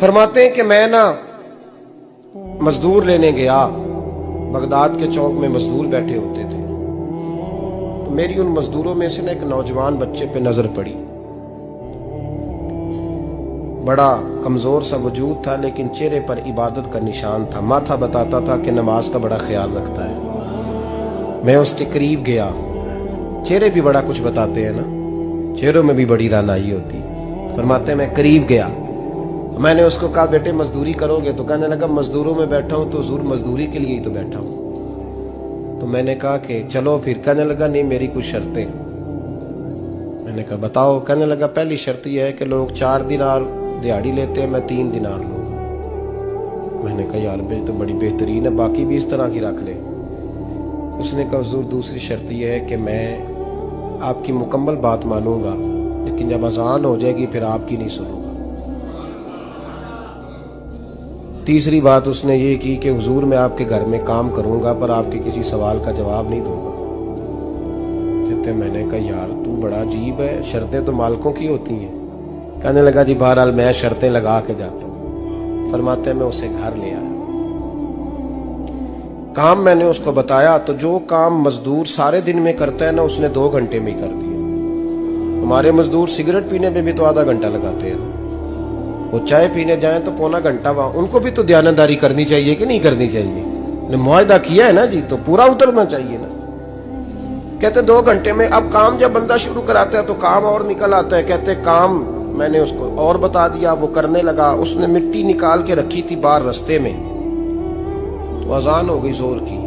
फरमाते हैं कि मैं ना मजदूर लेने गया, बगदाद के चौक में मजदूर बैठे होते थे, तो मेरी उन मजदूरों में से ना एक नौजवान बच्चे पे नजर पड़ी। बड़ा कमजोर सा वजूद था, लेकिन चेहरे पर इबादत का निशान था। माथा बताता था कि नमाज का बड़ा ख्याल रखता है। मैं उसके करीब गया। चेहरे भी बड़ा कुछ बताते हैं ना, चेहरों में भी बड़ी रानाई होती है। फरमाते मैं करीब गया, मैंने उसको कहा बेटे मजदूरी करोगे? तो कहने लगा मजदूरों में बैठा हूं तो हुजूर मजदूरी के लिए ही तो बैठा हूं। तो मैंने कहा कि चलो फिर। कहने लगा नहीं मेरी कुछ शर्तें। मैंने कहा बताओ। कहने लगा पहली शर्त यह है कि लोग 4 दिनार दिहाड़ी लेते हैं, मैं 3 दिनार लूंगा। मैंने कहा यार भाई तो बड़ी बेहतरीन है, बाकी भी इस तरह की रख ले। उसने कहा हुजूर दूसरी शर्त यह है कि मैं आपकी मुकम्मल बात मानूंगा, लेकिन जब अजान हो जाएगी फिर आपकी नहीं सुनूंगा। तीसरी बात उसने ये की कि हुजूर मैं आपके घर में काम करूंगा पर आपके किसी सवाल का जवाब नहीं दूंगा। कहते मैंने कहा यार तू बड़ा अजीब है, शर्तें तो मालिकों की होती हैं। कहने लगा जी बहरहाल मैं शर्तें लगा के जाता हूँ। फरमाते मैं उसे घर ले आया। काम मैंने उसको बताया तो जो काम मजदूर सारे दिन में करता है ना, उसने 2 घंटे में ही कर दिया। हमारे मजदूर सिगरेट पीने में भी तो आधा घंटा लगाते हैं, वो चाय पीने जाएं तो पौना घंटा वहां। उनको भी तो दयानतदारी करनी चाहिए कि नहीं करनी चाहिए? ने मुआहदा किया है ना जी, तो पूरा उतरना चाहिए ना। कहते 2 घंटे में। अब काम जब बंदा शुरू कराता है तो काम और निकल आता है। कहते काम मैंने उसको और बता दिया, वो करने लगा। उसने मिट्टी निकाल के रखी थी बाहर रास्ते में, तो अजान हो गई जोर की।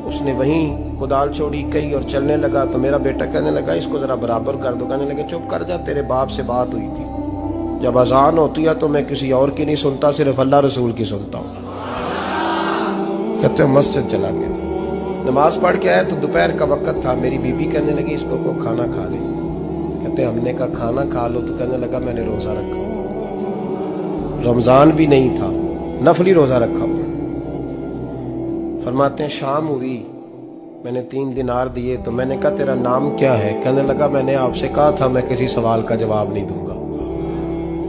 उसने वहीं कुदाल छोड़ी कही और चलने लगा। तो मेरा बेटा कहने लगा इसको जरा बराबर कर दो। कहने लगे चुप कर जा, तेरे बाप से बात हुई थी, जब अजान होती है तो मैं किसी और की नहीं सुनता, सिर्फ अल्लाह रसूल की सुनता हूँ। कहते हो मस्जिद चला गया, नमाज पढ़ के आया तो दोपहर का वक्त था। मेरी बीबी कहने लगी इसको को खाना खा ले। कहते हमने कहा खाना खा लो। तो कहने लगा मैंने रोजा रखा, रमजान भी नहीं था, नफली रोजा रखा। फरमाते हैं शाम हुई, मैंने 3 दिनार दिए। तो मैंने कहा तेरा नाम क्या है? कहने लगा मैंने आपसे कहा था मैं किसी सवाल का जवाब नहीं दूंगा।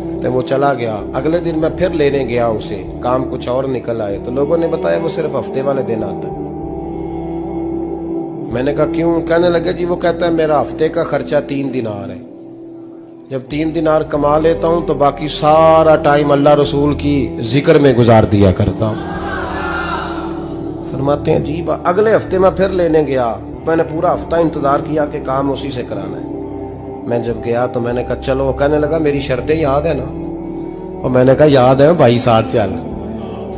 कहते वो चला गया। अगले दिन मैं फिर लेने गया उसे, काम कुछ और निकल आए। तो लोगों ने बताया वो सिर्फ हफ्ते वाले दिन आता है। मैंने कहा क्यों? कहने लगे जी वो कहता है मेरा हफ्ते का खर्चा 3 दिनार है, जब 3 दिनार कमा लेता हूं तो बाकी सारा टाइम अल्लाह रसूल की जिक्र में गुजार दिया करता हूं। फरमाते हैं जी अगले हफ्ते मैं फिर लेने गया। मैंने पूरा हफ्ता इंतजार किया कि काम उसी से कराना है। मैं जब गया तो मैंने कहा चलो। कहने लगा मेरी शर्तें याद है ना? और मैंने कहा याद है भाई, साथ चल।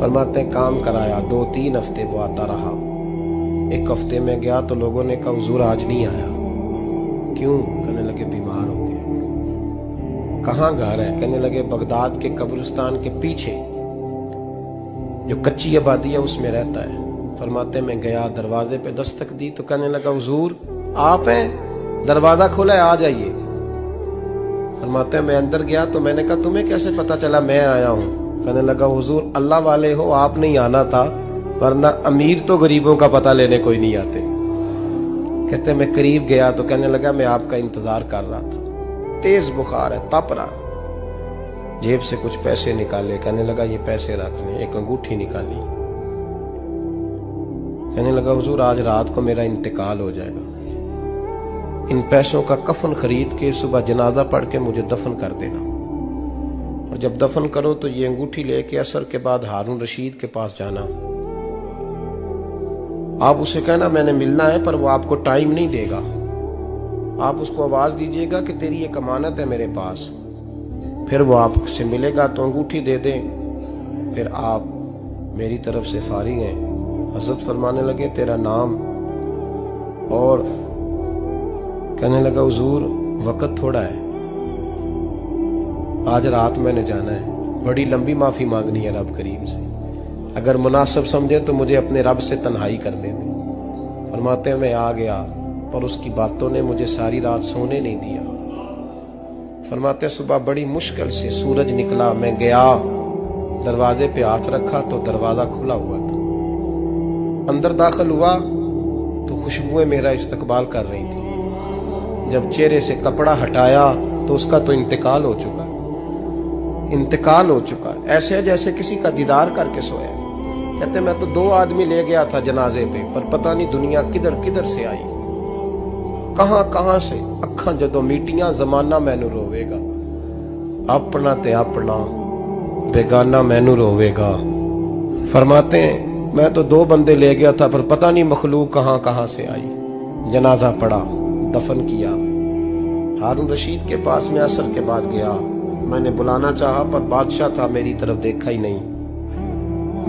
फरमाते हैं काम कराया। 2-3 हफ्ते वो आता रहा। एक हफ्ते में गया तो लोगों ने कहा हुजूर आज नहीं आया। क्यों? कहने लगे बीमार हो गए। कहाँ घर है? कहने लगे बगदाद के कब्रिस्तान के पीछे जो कच्ची आबादी है उसमें रहता है। फरमाते मैं गया, दरवाजे पे दस्तक दी तो कहने लगा हुजूर आप हैं? दरवाजा खुला है, आ जाइए। फरमाते मैं अंदर गया तो मैंने कहा तुम्हें कैसे पता चला मैं आया हूँ? कहने लगा हुजूर अल्लाह वाले हो, आप नहीं आना था, वरना अमीर तो गरीबों का पता लेने कोई नहीं आते। कहते मैं करीब गया तो कहने लगा मैं आपका इंतजार कर रहा था, तेज बुखार है, तप रहा। जेब से कुछ पैसे निकाले। कहने लगा ये पैसे रख ले। एक अंगूठी निकाली। कहने लगा हुजूर आज रात को मेरा इंतकाल हो जाएगा, इन पैसों का कफन खरीद के सुबह जनाजा पढ़ के मुझे दफन कर देना, और जब दफन करो तो ये अंगूठी लेके असर के बाद हारून रशीद के पास जाना। आप उसे कहना मैंने मिलना है पर वो आपको टाइम नहीं देगा। आप उसको आवाज दीजिएगा कि तेरी एक अमानत है मेरे पास। फिर वो आपसे मिलेगा तो अंगूठी दे दे, फिर आप मेरी तरफ से फारिग हैं। हजरत फरमाने लगे तेरा नाम? और कहने लगा हुजूर वक्त थोड़ा है, आज रात मैंने जाना है, बड़ी लंबी माफी मांगनी है रब करीम से, अगर मुनासिब समझे तो मुझे अपने रब से तन्हाई कर देने। फरमाते हैं मैं आ गया पर उसकी बातों ने मुझे सारी रात सोने नहीं दिया। फरमाते हैं सुबह बड़ी मुश्किल से सूरज निकला, मैं गया दरवाजे पे हाथ रखा तो दरवाजा खुला हुआ था। अंदर दाखिल हुआ तो खुशबुएं मेरा इस्तकबाल कर रही थी। जब चेहरे से कपड़ा हटाया तो उसका तो इंतकाल हो चुका। इंतकाल हो चुका है, ऐसे है जैसे किसी का दीदार करके सोया। कहते मैं तो 2 आदमी ले गया था जनाजे पे, पर पता नहीं दुनिया किधर किधर से आई, कहां कहां से। अखां जदों मीटियां जमाना मैनू रोवेगा, अपना ते अपना बेगाना मैनू रोवेगा। फरमाते हैं मैं तो 2 बंदे ले गया था, पर पता नहीं मखलूक कहां कहां से आई। जनाजा पड़ा, दफन किया। हारून रशीद के पास में असर के बाद गया, मैंने बुलाना चाहा पर बादशाह था, मेरी तरफ देखा ही नहीं।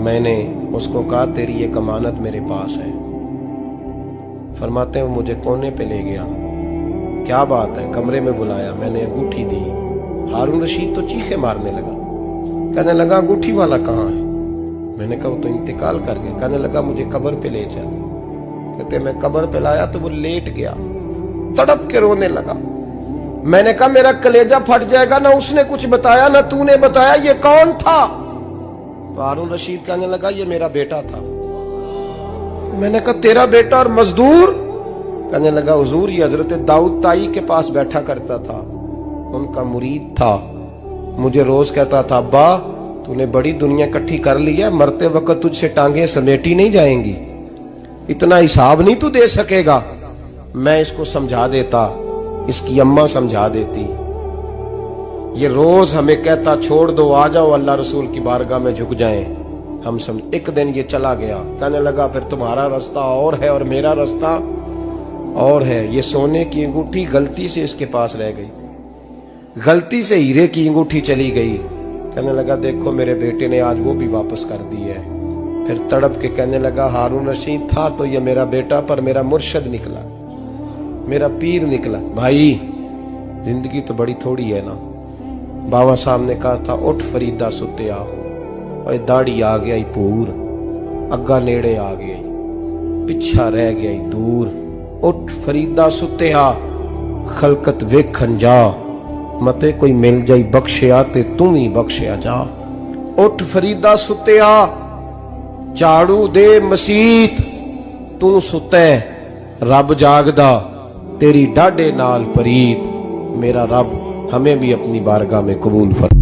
मैंने उसको कहा तेरी एक अमानत मेरे पास है। फरमाते हैं वो मुझे कोने पे ले गया, क्या बात है, कमरे में बुलाया, मैंने अंगूठी दी। हारून रशीद तो चीखे मारने लगा, कहने लगा अंगूठी वाला कहाँ है? मैंने कहा वो तो इंतकाल कर गया। कहने लगा मुझे कब्र पे ले चल। कहते मैं कब्र पे लाया तो वो लेट गया, तड़प के रोने लगा। मैंने कहा मेरा कलेजा फट जाएगा, ना उसने कुछ बताया ना तूने बताया, ये कौन था? तो हारून रशीद कहने लगा ये मेरा बेटा था। मैंने कहा तेरा बेटा और मजदूर? कहने लगा हुजूर ये हजरत दाऊद ताई के पास बैठा करता था, उनका मुरीद था, मुझे रोज कहता था अब्बा तूने बड़ी दुनिया इकट्ठी कर ली है, मरते वक्त तुझसे टांगे समेटी नहीं जाएंगी, इतना हिसाब नहीं तू दे सकेगा। मैं इसको समझा देता, इसकी अम्मा समझा देती। ये रोज हमें कहता छोड़ दो, आ जाओ अल्लाह रसूल की बारगाह में झुक जाएं। हम समझ। एक दिन ये चला गया, कहने लगा फिर तुम्हारा रास्ता और है और मेरा रास्ता और है। ये सोने की अंगूठी गलती से इसके पास रह गई, गलती से हीरे की अंगूठी चली गई। कहने लगा देखो मेरे बेटे ने आज वो भी वापस कर दी है। फिर तड़प के कहने लगा हारून रशीद था तो ये मेरा बेटा, पर मेरा मुर्शद निकला, मेरा पीर निकला। भाई जिंदगी तो बड़ी थोड़ी है ना। बाबा साहब ने कहा था उठ फरीदा सुत्या, और दाढ़ी आ गया पूर, अग्गा नेड़े आ गया, पिछा रह गया दूर। उठ फरीदा सुत्या खलकत वेखन जा, मते कोई मिल जाई बख्शिया ते तू ही बख्शिया जा। उठ फरीदा सुत्या झाड़ू दे मसीत, तू सुते रब जागदा, तेरी डाडे नाल परीत। मेरा रब हमें भी अपनी बारगाह में कबूल फरमा।